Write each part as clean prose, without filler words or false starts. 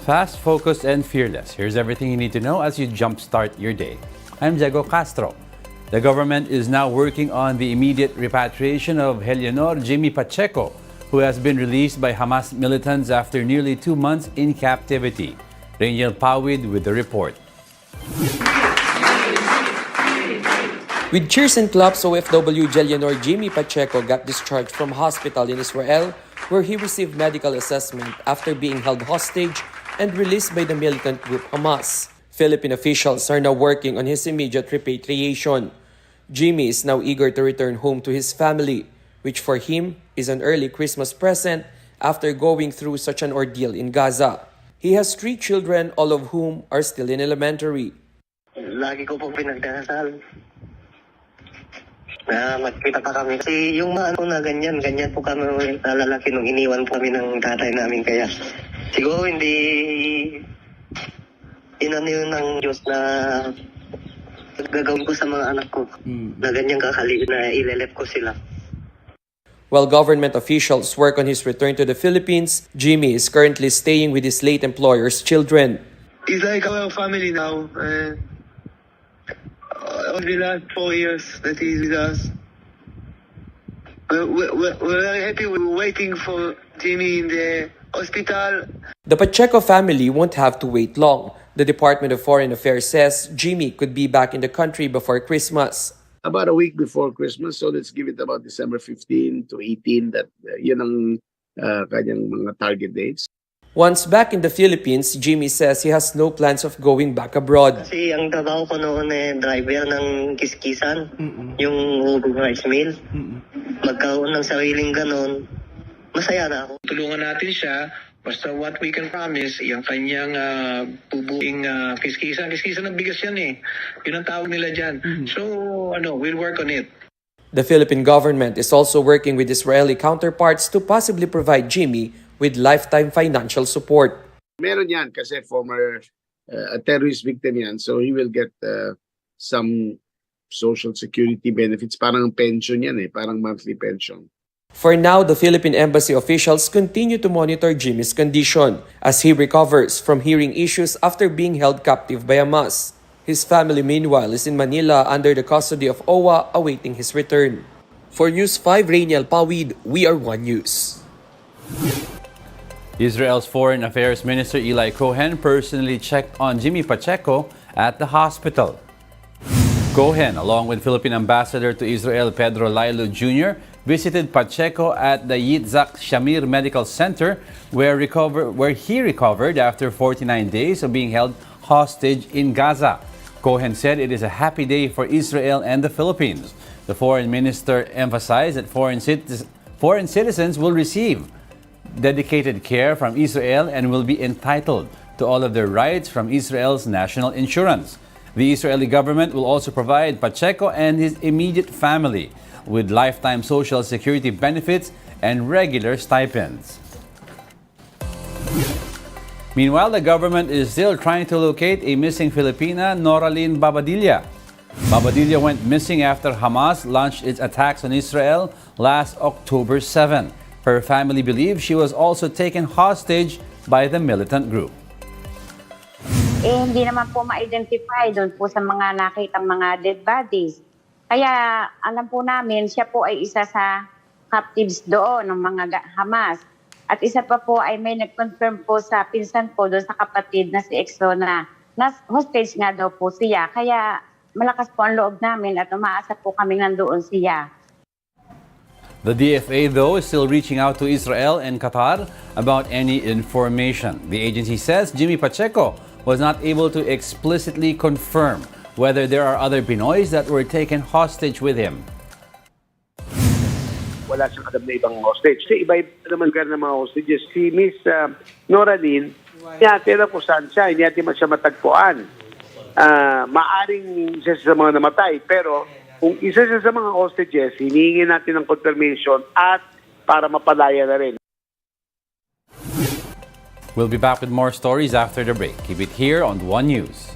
Fast, focused, and fearless. Here's everything you need to know as you jumpstart your day. I'm Diego Castro. The government is now working on the immediate repatriation of Eleanor Jimmy Pacheco, who has been released by Hamas militants after nearly 2 months in captivity. Rangel Pawid with the report. With cheers and claps, OFW Eleanor Jimmy Pacheco got discharged from hospital in Israel, where he received medical assessment after being held hostage and released by the militant group Hamas. Philippine officials are now working on his immediate repatriation. Jimmy is now eager to return home to his family, which for him is an early Christmas present after going through such an ordeal in Gaza. He has 3 children, all of whom are still in elementary. Lagi ko pong pinagdasal na magkita pa kami. Kasi yung mga na ganyan po kami nalalaki nung iniwan po kami ng tatay namin. Kaya siguro hindi inano yun ng Diyos na gagawin ko sa mga anak ko na ganyang kakaliit na ilelep ko sila. While government officials work on his return to the Philippines, Jimmy is currently staying with his late employer's children. It's like our family now. Over the last 4 years that he's with us. We're very happy. We're waiting for Jimmy in the hospital. The Pacheco family won't have to wait long. The Department of Foreign Affairs says Jimmy could be back in the country before Christmas. About a week before Christmas, so let's give it about December 15 to 18, that yun ang kanyang mga target dates. Once back in the Philippines, Jimmy says he has no plans of going back abroad. Kasi ang trabaho ko noon driver ng kiskisan, yung ubong rice mill. Magkaroon ng sariling ganon, masaya na ako. Tulungan natin siya. Basta what we can promise, yung kanyang bubuing kiskisan ng bigas yan eh. Yun ang tawag nila dyan. So, we'll work on it. The Philippine government is also working with Israeli counterparts to possibly provide Jimmy with lifetime financial support. Meron yan kasi former terrorist victim yan, so he will get some social security benefits. Parang pension yan eh, parang monthly pension. For now, the Philippine Embassy officials continue to monitor Jimmy's condition as he recovers from hearing issues after being held captive by Hamas. His family, meanwhile, is in Manila under the custody of OWA awaiting his return. For News 5, Rangel Pawid, we are One News. Israel's Foreign Affairs Minister Eli Cohen personally checked on Jimmy Pacheco at the hospital. Cohen, along with Philippine Ambassador to Israel Pedro Lailo Jr., visited Pacheco at the Yitzhak Shamir Medical Center, where he recovered after 49 days of being held hostage in Gaza. Cohen said it is a happy day for Israel and the Philippines. The foreign minister emphasized that foreign citizens will receive dedicated care from Israel and will be entitled to all of their rights from Israel's national insurance. The Israeli government will also provide Pacheco and his immediate family with lifetime social security benefits and regular stipends. Meanwhile, the government is still trying to locate a missing Filipina, Noraline Babadilla. Babadilla went missing after Hamas launched its attacks on Israel last October 7. Her family believes she was also taken hostage by the militant group. Hindi naman po ma-identify doon po sa mga nakitang mga dead bodies. Kaya alam po namin, siya po ay isa sa captives doon ng mga Hamas. At isa pa po ay may nag-confirm po sa pinsan po doon sa kapatid na si Exo na hostage nga daw po siya. Kaya malakas po ang loob namin at umaasa po kami nandoon siya. The DFA, though, is still reaching out to Israel and Qatar about any information. The agency says Jimmy Pacheco was not able to explicitly confirm whether there are other Pinoys that were taken hostage with him. Wala siyang alam na ibang hostage. Kasi iba naman lugar ng mga hostages. Si Miss Noraline, tira po saan siya, hindi natin siya matagpuan. Maaring isa sa mga namatay, pero kung isa siya sa mga hostages, hinihingi natin ng confirmation at para mapalaya na rin. We'll be back with more stories after the break. Keep it here on One News.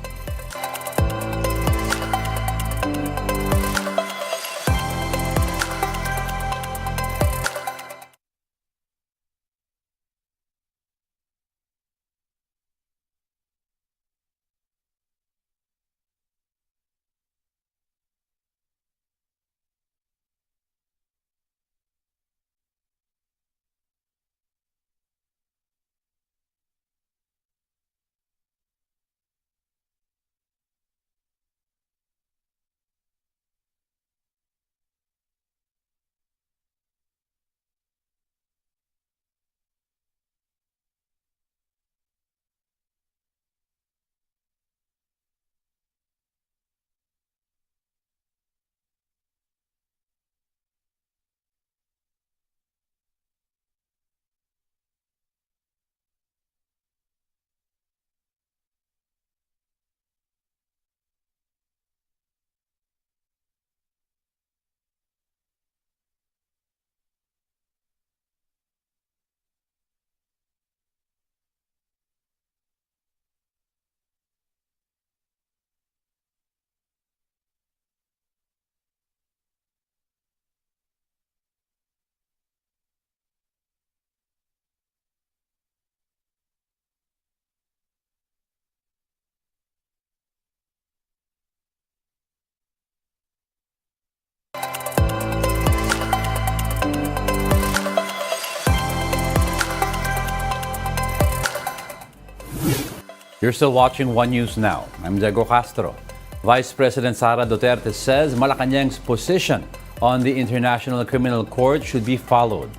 You're still watching One News Now. I'm Diego Castro. Vice President Sara Duterte says Malacanang's position on the International Criminal Court should be followed.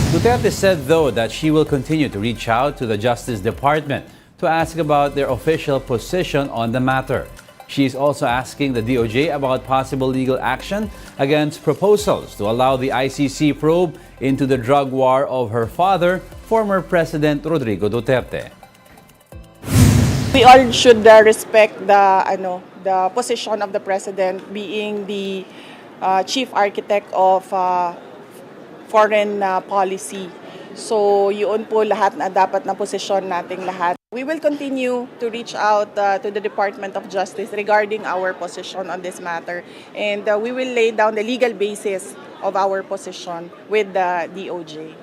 Duterte said, though, that she will continue to reach out to the Justice Department to ask about their official position on the matter. She is also asking the DOJ about possible legal action against proposals to allow the ICC probe into the drug war of her father, former President Rodrigo Duterte. We all should respect the position of the president being the chief architect of foreign policy. So yun po lahat na dapat na posisyon nating lahat. We will continue to reach out to the Department of Justice regarding our position on this matter, and we will lay down the legal basis of our position with the DOJ.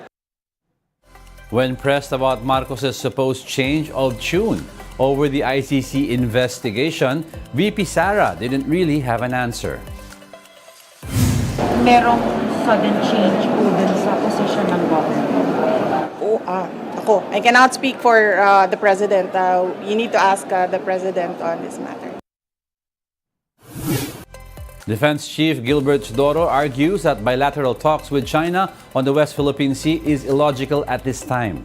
When pressed about Marcos's supposed change of tune over the ICC investigation, VP Sara didn't really have an answer. Merong sudden change po dun sa position ng government. I cannot speak for the president. You need to ask the president on this matter. Defense Chief Gilbert Chodoro argues that bilateral talks with China on the West Philippine Sea is illogical at this time.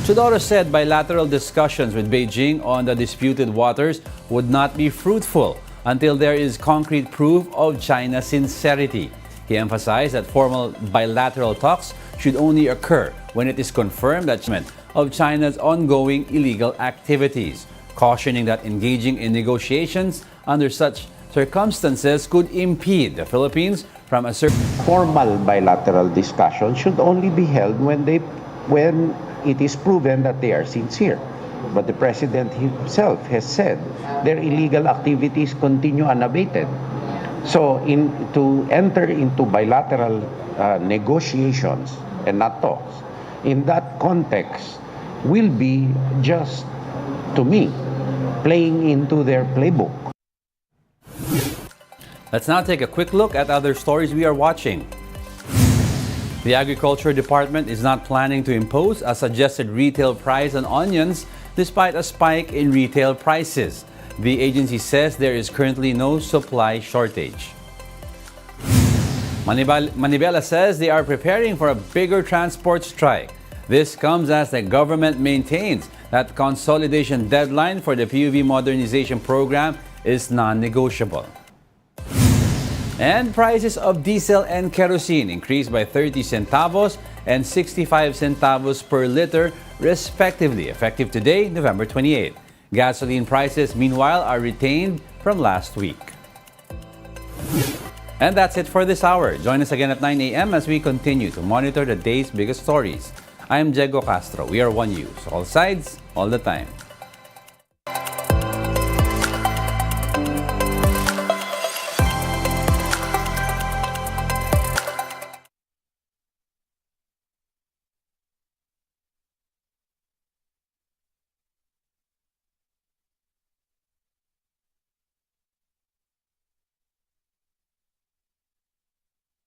Chodoro said bilateral discussions with Beijing on the disputed waters would not be fruitful until there is concrete proof of China's sincerity. He emphasized that formal bilateral talks should only occur when it is confirmed that of China's ongoing illegal activities, cautioning that engaging in negotiations under such circumstances could impede the Philippines from a formal bilateral discussion should only be held when it is proven that they are sincere. But the president himself has said their illegal activities continue unabated. So to enter into bilateral negotiations and not talks, in that context, will be just, to me, playing into their playbook. Let's now take a quick look at other stories we are watching. The Agriculture Department is not planning to impose a suggested retail price on onions despite a spike in retail prices. The agency says there is currently no supply shortage. Manibela says they are preparing for a bigger transport strike. This comes as the government maintains that consolidation deadline for the PUV modernization program is non-negotiable. And prices of diesel and kerosene increased by 30 centavos and 65 centavos per liter, respectively, effective today, November 28. Gasoline prices, meanwhile, are retained from last week. And that's it for this hour. Join us again at 9 a.m. as we continue to monitor the day's biggest stories. I am Diego Castro. We are One News. All sides, all the time.